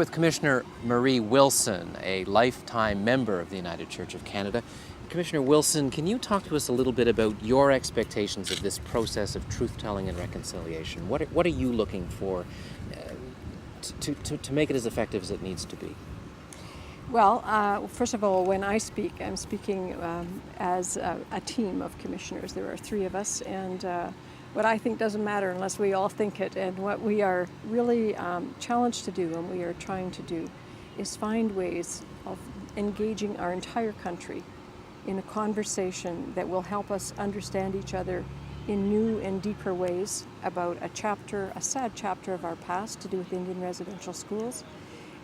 with Commissioner Marie Wilson, a lifetime member of the United Church of Canada. Commissioner Wilson, can you talk to us a little bit about your expectations of this process of truth-telling and reconciliation? What are you looking for to make it as effective as it needs to be? Well, first of all, when I speak, I'm speaking as a team of commissioners. There are three of us, and what I think doesn't matter unless we all think it. And what we are really challenged to do, and we are trying to do, is find ways of engaging our entire country in a conversation that will help us understand each other in new and deeper ways about a sad chapter of our past to do with Indian residential schools,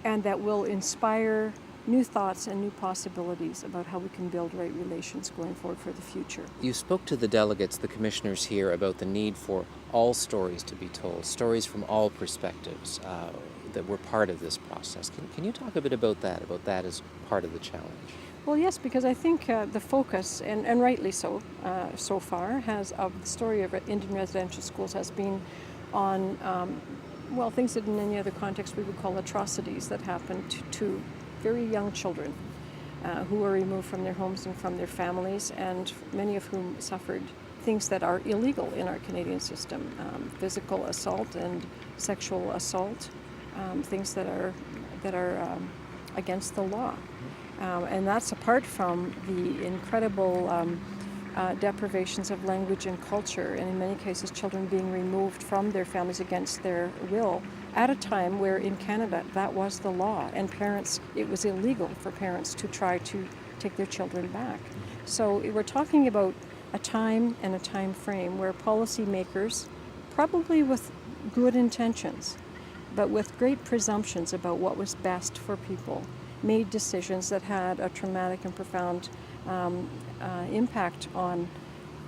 and that will inspire new thoughts and new possibilities about how we can build right relations going forward for the future. You spoke to the delegates, the commissioners here, about the need for all stories to be told, stories from all perspectives that were part of this process. Can you talk a bit about that as part of the challenge? Well, yes, because I think the focus, and rightly so, so far, of the story of Indian residential schools has been on, things that in any other context we would call atrocities that happen to very young children who were removed from their homes and from their families, and many of whom suffered things that are illegal in our Canadian system, physical assault and sexual assault, things that are against the law. And that's apart from the incredible deprivations of language and culture, and in many cases children being removed from their families against their will at a time where in Canada that was the law, and it was illegal for parents to try to take their children back. So we're talking about a time and a time frame where policymakers, probably with good intentions, but with great presumptions about what was best for people, made decisions that had a traumatic and profound impact on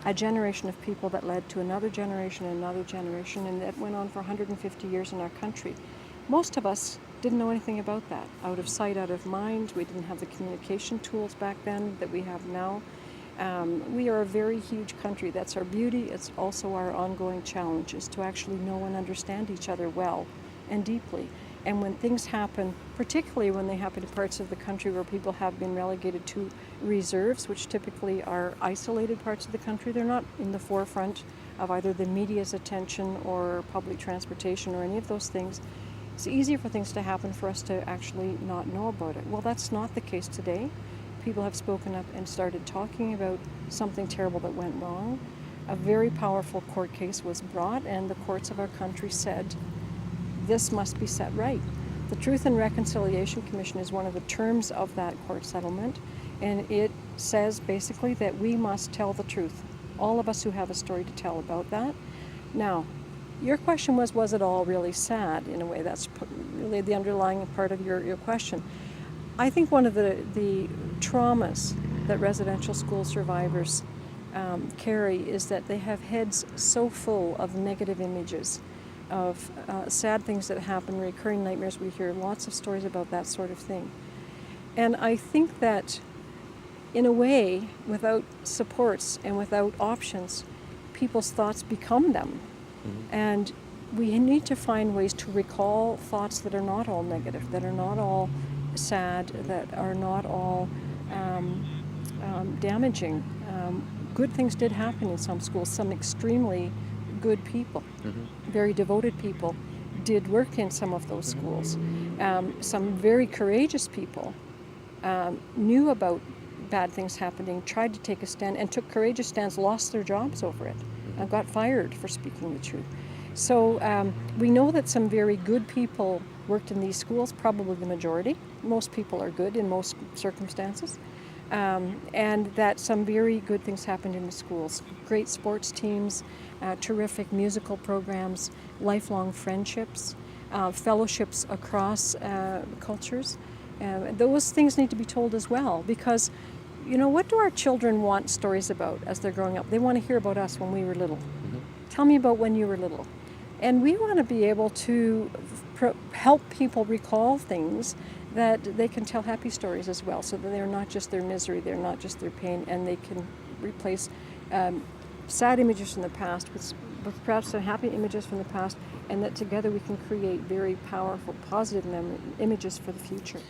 a generation of people that led to another generation, and that went on for 150 years in our country. Most of us didn't know anything about that. Out of sight, out of mind. We didn't have the communication tools back then that we have now. We are a very huge country. That's our beauty. It's also our ongoing challenge, is to actually know and understand each other well and deeply. And when things happen, particularly when they happen in parts of the country where people have been relegated to reserves, which typically are isolated parts of the country, they're not in the forefront of either the media's attention or public transportation or any of those things, it's easier for things to happen for us to actually not know about it. Well, that's not the case today. People have spoken up and started talking about something terrible that went wrong. A very powerful court case was brought, and the courts of our country said, this must be set right. The Truth and Reconciliation Commission is one of the terms of that court settlement, and it says basically that we must tell the truth. All of us who have a story to tell about that. Now, your question was it all really sad in a way? That's really the underlying part of your question. I think one of the traumas that residential school survivors carry is that they have heads so full of negative images, of sad things that happen, recurring nightmares. We hear lots of stories about that sort of thing. And I think that in a way, without supports and without options, people's thoughts become them. Mm-hmm. And we need to find ways to recall thoughts that are not all negative, that are not all sad, that are not all damaging. Good things did happen in some schools. Some extremely good people, very devoted people, did work in some of those schools. Some very courageous people knew about bad things happening, tried to take a stand, and took courageous stands, lost their jobs over it, and got fired for speaking the truth. So we know that some very good people worked in these schools, probably the majority. Most people are good in most circumstances. And that some very good things happened in the schools. Great sports teams, terrific musical programs, lifelong friendships, fellowships across cultures. Those things need to be told as well, because, you know, what do our children want stories about as they're growing up? They want to hear about us when we were little. Mm-hmm. Tell me about when you were little. And we want to be able to help people recall things that they can tell happy stories as well, so that they're not just their misery, they're not just their pain, and they can replace sad images from the past but perhaps some happy images from the past, and that together we can create very powerful, positive images for the future.